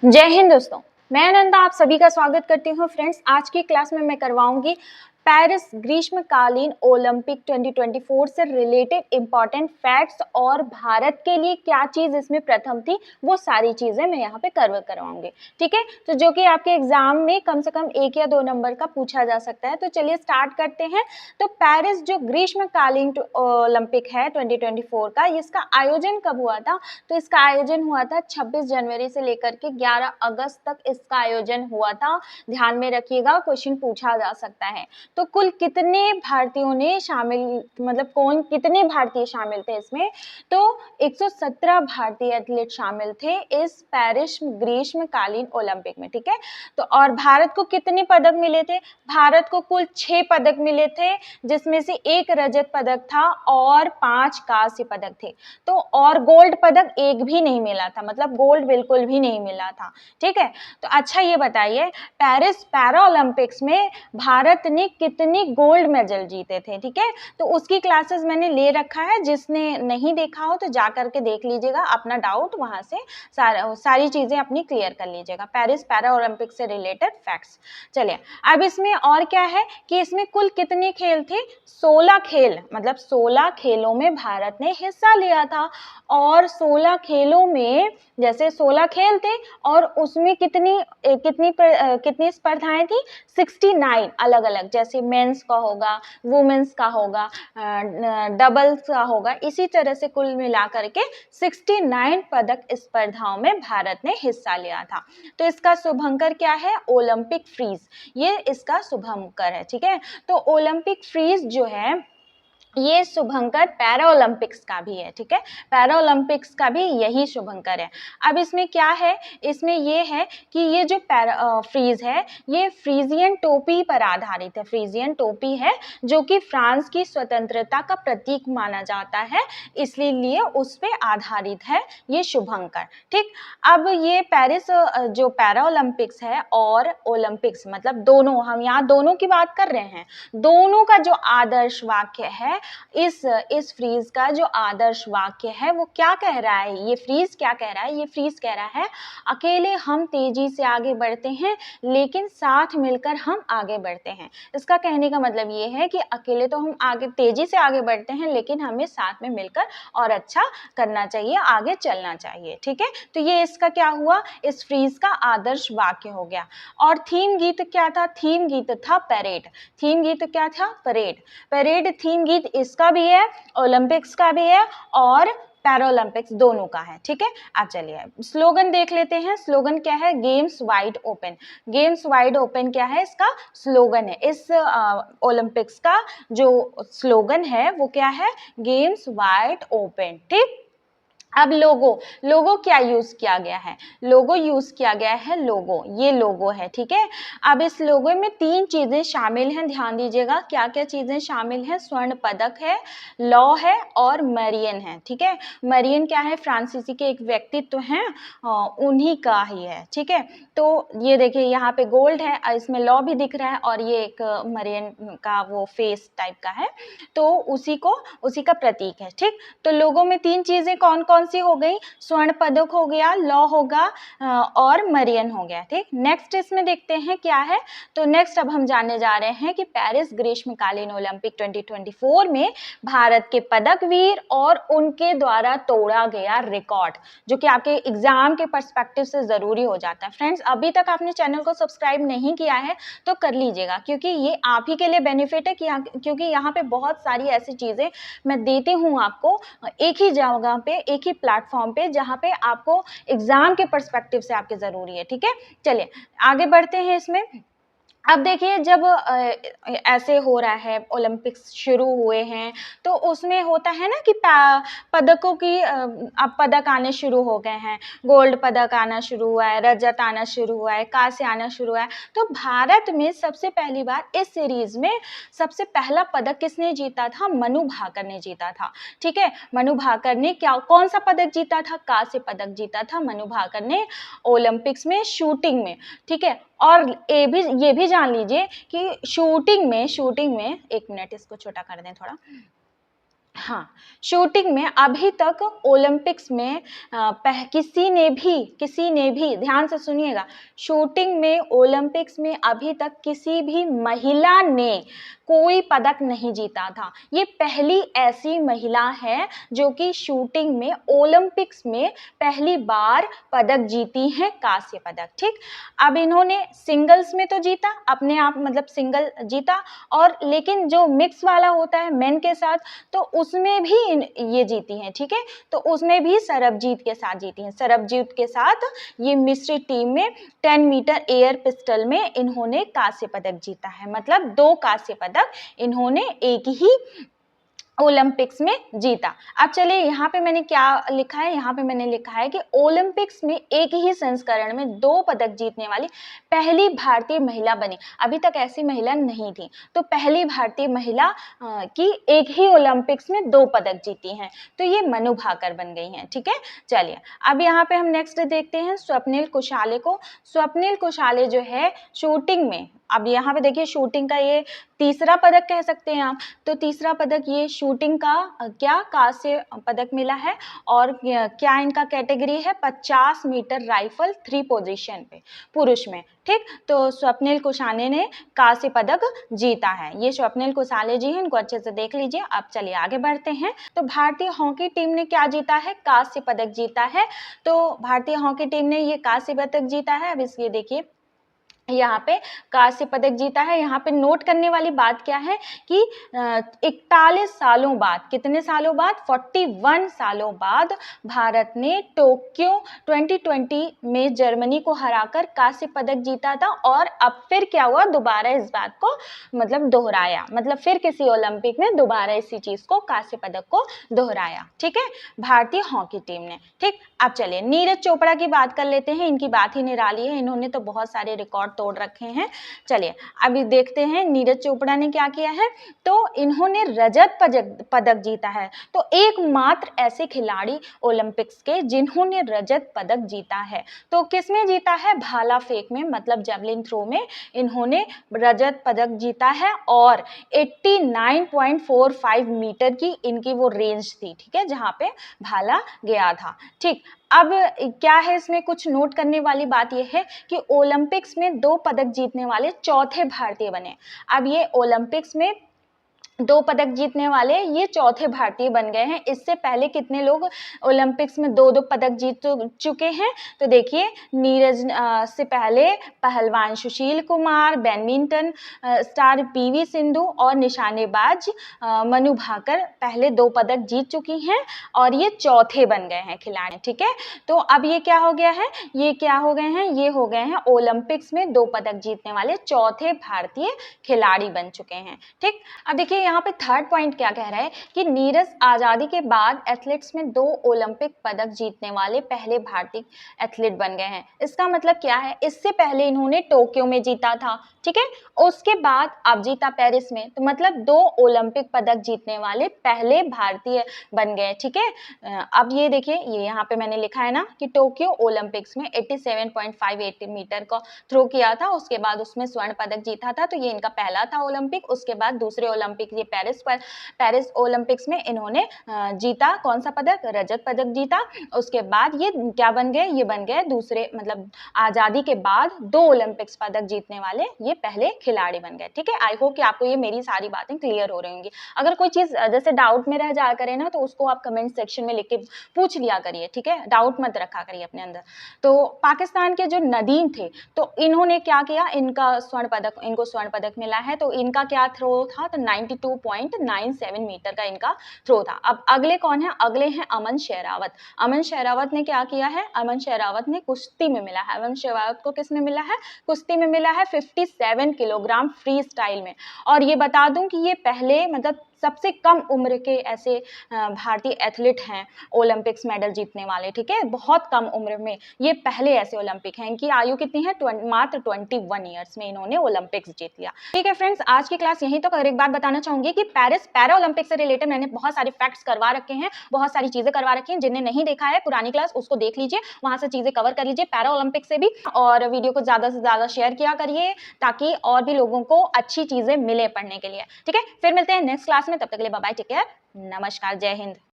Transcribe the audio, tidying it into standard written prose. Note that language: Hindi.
जय हिंद दोस्तों। मैं अनंता आप सभी का स्वागत करती हूँ। फ्रेंड्स, आज की क्लास में मैं करवाऊंगी पेरिस ग्रीष्मकालीन ओलंपिक 2024 से रिलेटेड इंपॉर्टेंट फैक्ट्स और भारत के लिए क्या चीज इसमें प्रथम थी, वो सारी चीजें मैं यहाँ पे कवर करवाऊंगी। ठीक है, तो जो कि आपके एग्जाम में कम से कम 1 या 2 नंबर का पूछा जा सकता है। तो चलिए स्टार्ट करते हैं। तो पेरिस जो ग्रीष्मकालीन ओलंपिक है 2024 का, इसका आयोजन कब हुआ था? तो इसका आयोजन हुआ था 26 जनवरी से लेकर के 11 अगस्त तक इसका आयोजन हुआ था। ध्यान में रखिएगा, क्वेश्चन पूछा जा सकता है। तो कुल कितने भारतीयों ने शामिल, मतलब कौन कितने भारतीय शामिल थे इसमें? तो 117 भारतीय एथलीट शामिल थे इस पेरिस ग्रीष्मकालीन ओलंपिक में। ठीक है, तो और भारत को कितने पदक मिले थे? भारत को कुल 6 पदक मिले थे, जिसमें से 1 रजत पदक था और 5 कांस्य पदक थे। तो और गोल्ड पदक एक भी नहीं मिला था, मतलब गोल्ड बिल्कुल भी नहीं मिला था। ठीक है, तो अच्छा ये बताइए, पेरिस पैरा ओलंपिक्स में भारत ने कितने गोल्ड मेडल जीते थे? ठीक है, तो उसकी क्लासेस मैंने ले रखा है, जिसने नहीं देखा हो तो जा करके देख लीजिएगा, अपना डाउट वहां से सारी चीजें अपनी क्लियर कर लीजिएगा। पेरिस पैरा ओलंपिक से रिलेटेड फैक्ट्स। चलिए, अब इसमें और क्या है कि इसमें कुल कितने खेल थे? 16 खेल, मतलब 16 खेलों में भारत ने हिस्सा लिया था। और 16 खेलों में जैसे 16 खेल थे और उसमें कितनी स्पर्धाएं थी? 69 अलग अलग, जैसे मेंस का होगा, वुमेन्स का होगा, डबल्स का होगा, इसी तरह से कुल मिलाकर के 69 पदक स्पर्धाओं में भारत ने हिस्सा लिया था। तो इसका शुभंकर क्या है? ओलंपिक फ्रीज, ये इसका शुभंकर है। ठीक है, तो ओलंपिक फ्रीज जो है ये शुभंकर पैरा ओलंपिक्स का भी है। ठीक है, पैरा ओलंपिक्स का भी यही शुभंकर है। अब इसमें क्या है? इसमें ये है कि ये जो फ्रीज है, ये फ्रीजियन टोपी पर आधारित है। फ्रीजियन टोपी है जो कि फ्रांस की स्वतंत्रता का प्रतीक माना जाता है, इसलिए उस पे आधारित है ये शुभंकर। ठीक, अब ये पेरिस जो पैरा ओलंपिक्स है और ओलंपिक्स, मतलब दोनों, हम यहाँ दोनों की बात कर रहे हैं। दोनों का जो आदर्श वाक्य है, इस फ्रीज का जो आदर्श वाक्य है वो क्या कह रहा है? ये फ्रीज क्या कह रहा है? ये फ्रीज कह रहा है, अकेले हम तेजी से आगे बढ़ते हैं लेकिन साथ मिलकर हम आगे बढ़ते हैं। इसका कहने का मतलब ये है कि अकेले तो हम आगे तेजी से आगे बढ़ते हैं, लेकिन हमें साथ में मिलकर और अच्छा करना चाहिए, आगे चलना चाहिए। ठीक है, तो ये इसका क्या हुआ? इस फ्रीज का आदर्श वाक्य हो गया। और थीम गीत क्या था? थीम गीत था परेड। थीम गीत क्या था? परेड। परेड थीम गीत इसका भी है, ओलंपिक्स का भी है और पैरालंपिक्स दोनों का है। ठीक है, अब चलिए स्लोगन देख लेते हैं। स्लोगन क्या है? Games wide open. Games wide open क्या है? इसका स्लोगन है। इस ओलंपिक्स का जो स्लोगन है वो क्या है? Games wide open. ठीक, अब लोगो, लोगो क्या यूज किया गया है? लोगो यूज किया गया है, लोगो, ये लोगो है। ठीक है, अब इस लोगो में 3 चीजें शामिल हैं, ध्यान दीजिएगा क्या क्या चीजें शामिल हैं। स्वर्ण पदक है, लौ है और मरियन है। ठीक है, मरियन क्या है? फ्रांसीसी के एक व्यक्तित्व हैं, उन्हीं का ही है। ठीक है, तो ये देखिए यहाँ पे गोल्ड है, इसमें लौ भी दिख रहा है और ये एक मरियन का वो फेस टाइप का है, तो उसी का प्रतीक है। ठीक, तो लोगों में 3 चीजें कौन कौन सी हो गई? स्वर्ण पदक हो गया, लौ होगा और मरियन हो गया। ठीक, नेक्स्ट इसमें देखते हैं क्या है। तो नेक्स्ट अब हम जानने जा रहे हैं कि पेरिस ग्रीष्मकालीन ओलंपिक 2024 में भारत के पदक वीर और उनके द्वारा तोड़ा गया रिकॉर्ड, जो कि आपके एग्जाम के पर्सपेक्टिव से जरूरी हो जाता है। फ्रेंड्स, अभी तक आपने चैनल को सब्सक्राइब नहीं किया है तो कर लीजिएगा, क्योंकि ये आप ही के लिए बेनिफिट है, क्योंकि यहाँ पे बहुत सारी ऐसी चीजें मैं देती हूँ आपको एक ही जगह पे, एक ही प्लेटफॉर्म पे, जहाँ पे आपको एग्जाम के पर्सपेक्टिव से आपके जरूरी है। ठीक है, चलिए आगे बढ़ते हैं इसमें। अब देखिए, जब ऐसे हो रहा है, ओलंपिक्स शुरू हुए हैं, तो उसमें होता है ना कि पदकों की अब पदक आने शुरू हो गए हैं। गोल्ड पदक आना शुरू हुआ है, रजत आना शुरू हुआ है, कांस्य आना शुरू हुआ है। तो भारत में सबसे पहली बार इस सीरीज में सबसे पहला पदक किसने जीता था? मनु भाकर ने जीता था। ठीक है, मनु भाकर ने कौन सा पदक जीता था? कांस्य पदक जीता था मनु भाकर ने ओलंपिक्स में, शूटिंग में। ठीक है, और ये भी जान लीजिए कि शूटिंग में, एक मिनट इसको छोटा कर दें थोड़ा। हाँ, शूटिंग में अभी तक ओलंपिक्स में किसी ने भी ध्यान से सुनिएगा, शूटिंग में ओलंपिक्स में अभी तक किसी भी महिला ने कोई पदक नहीं जीता था। ये पहली ऐसी महिला है जो कि शूटिंग में ओलंपिक्स में पहली बार पदक जीती हैं, कांस्य पदक। ठीक, अब इन्होंने सिंगल्स में तो जीता अपने आप, मतलब सिंगल जीता, और लेकिन जो मिक्स वाला होता है मेन के साथ, तो उसमें भी ये जीती हैं। ठीक है, तो उसमें भी सरबजीत के साथ जीती हैं। सरबजीत के साथ ये मिस्र टीम में 10 मीटर एयर पिस्टल में इन्होंने कांस्य पदक जीता है, मतलब 2 कांस्य पदक इन्होंने एक ही ओलंपिक्स में जीता। अब चलिए यहाँ पे मैंने क्या लिखा है, यहाँ पे मैंने लिखा है कि ओलंपिक्स में एक ही संस्करण में 2 पदक जीतने वाली पहली भारतीय महिला बनी। अभी तक ऐसी महिला नहीं थी, तो पहली भारतीय महिला की एक ही ओलंपिक्स में 2 पदक जीती हैं, तो ये मनु भाकर बन गई हैं। ठीक है, चलिए अब यहाँ पे हम नेक्स्ट देखते हैं स्वप्निल कुशाले को। स्वप्निल कुशाले जो है शूटिंग में, अब यहाँ पे देखिए शूटिंग का ये तीसरा पदक कह सकते हैं आप, तो तीसरा पदक ये शूटिंग का क्या कांस्य पदक मिला है, और क्या इनका कैटेगरी है 50 मीटर राइफल 3 पोजीशन पे पुरुष में। ठीक, तो स्वप्निल कुशाले ने कांस्य पदक जीता है। ये स्वप्निल कुशाले जी हैं, इनको अच्छे से देख लीजिए। अब चलिए आगे बढ़ते हैं। तो भारतीय हॉकी टीम ने क्या जीता है, कांस्य पदक जीता है। तो भारतीय हॉकी टीम ने ये कांस्य पदक जीता है। अब इसलिए देखिए यहाँ पे कांस्य पदक जीता है। यहाँ पे नोट करने वाली बात क्या है कि 41 सालों बाद, कितने सालों बाद, 41 सालों बाद भारत ने टोक्यो 2020 में जर्मनी को हराकर कांस्य पदक जीता था, और अब फिर क्या हुआ, दोबारा इस बात को मतलब दोहराया, मतलब फिर किसी ओलंपिक में दोबारा इसी चीज को, कांस्य पदक को दोहराया। ठीक है, भारतीय हॉकी टीम ने। ठीक, अब चलिए नीरज चोपड़ा की बात कर लेते हैं। इनकी बात ही निराली है, इन्होंने तो बहुत सारे रिकॉर्ड तोड़ रखे हैं। चलिए अभी देखते हैं नीरज चोपड़ा ने क्या किया है। तो इन्होंने रजत पदक जीता है। तो एकमात्र ऐसे खिलाड़ी ओलंपिक्स के जिन्होंने रजत पदक जीता है। तो किसमें जीता है, भाला फेंक में, मतलब जेवलिन थ्रो में इन्होंने रजत पदक जीता है, और 89.45 मीटर की इनकी वो रेंज थी। ठीक है, जहां पे भाला गया था। ठीक, अब क्या है इसमें कुछ नोट करने वाली बात यह है कि ओलंपिक्स में 2 पदक जीतने वाले चौथे भारतीय बने। अब ये ओलंपिक्स में 2 पदक जीतने वाले ये चौथे भारतीय बन गए हैं। इससे पहले कितने लोग ओलंपिक्स में 2-2 पदक जीत चुके हैं, तो देखिए नीरज से पहले पहलवान Sushil Kumar, badminton star PV Sindhu और निशानेबाज मनु भाकर पहले 2 पदक जीत चुकी हैं, और ये चौथे बन गए हैं खिलाड़ी। ठीक है, तो अब ये क्या हो गया है, ये क्या हो गए हैं, ये हो गए हैं ओलंपिक्स में 2 पदक जीतने वाले चौथे भारतीय खिलाड़ी बन चुके हैं। ठीक, अब देखिए यहाँ पे थर्ड पॉइंट क्या कह रहा है कि नीरज आजादी के बाद एथलेट्स में 2 ओलंपिक पदक जीतने वाले पहले भारतीय एथलीट बन गए हैं। इसका मतलब क्या है, इससे पहले इन्होंने टोक्यो में जीता था। ठीक है, उसके बाद अब जीता पेरिस में, तो मतलब 2 ओलंपिक पदक जीतने वाले पहले भारतीय बन गए। ठीक है, अब ये देखिए, ये यहाँ पे मैंने लिखा है ना कि टोक्यो ओलंपिक्स में 87.58 मीटर का थ्रो किया था, उसके बाद उसमें स्वर्ण पदक जीता था, तो ये इनका पहला था ओलंपिक। उसके बाद दूसरे ओलंपिक ये पेरिस ओलंपिक्स में इन्होंने जीता कौन सा पदक, रजत पदक जीता। उसके बाद ये क्या बन गए, ये बन गए दूसरे, मतलब आजादी के बाद 2 ओलंपिक्स पदक जीतने वाले ये पहले खिलाड़ी बन गए। ठीक है, आई होप कि आपको ये मेरी सारी बातें क्लियर हो रही होंगी। अगर कोई चीज जैसे डाउट में रह जाया करे ना, तो उसको आप कमेंट सेक्शन में लिख के पूछ लिया करिए। ठीक है, डाउट मत रखा करिए अपने अंदर। तो पाकिस्तान के जो नदीम थे, तो इन्होंने क्या किया, इनको स्वर्ण पदक मिला है। तो इनका क्या थ्रो था, तो 92.97 मीटर का इनका थ्रो था। अब अगले कौन है, अगले हैं अमन शेरावत। अमन शेरावत ने क्या किया है, अमन शेरावत ने कुश्ती में मिला है। अमन शेरावत को किस में मिला है, कुश्ती में मिला है 57 किलोग्राम फ्री स्टाइल में। और ये बता दूं कि ये पहले, मतलब सबसे कम उम्र के ऐसे भारतीय एथलीट हैं ओलंपिक्स मेडल जीतने वाले। ठीक है, बहुत कम उम्र में ये पहले ऐसे ओलंपिक हैं। इनकी आयु कितनी है, मात्र 21 ईयर्स में इन्होंने ओलंपिक्स जीत लिया। ठीक है फ्रेंड्स, आज की क्लास यहीं तक। और एक बात बताना चाहूंगी कि पेरिस पैरा ओलंपिक से रिलेटेड मैंने बहुत सारे फैक्ट्स करवा रखे हैं, बहुत सारी चीजें करवा रखी हैं। जिन्हें नहीं देखा है पुरानी क्लास, उसको देख लीजिए, वहां से चीजें कवर कर लीजिए पैरा ओलंपिक से भी। और वीडियो को ज्यादा से ज्यादा शेयर किया करिए, ताकि और भी लोगों को अच्छी चीजें मिले पढ़ने के लिए। ठीक है, फिर मिलते हैं नेक्स्ट क्लास में। में। तब तक के लिए बाय बाय, टेक केयर, नमस्कार, जय हिंद।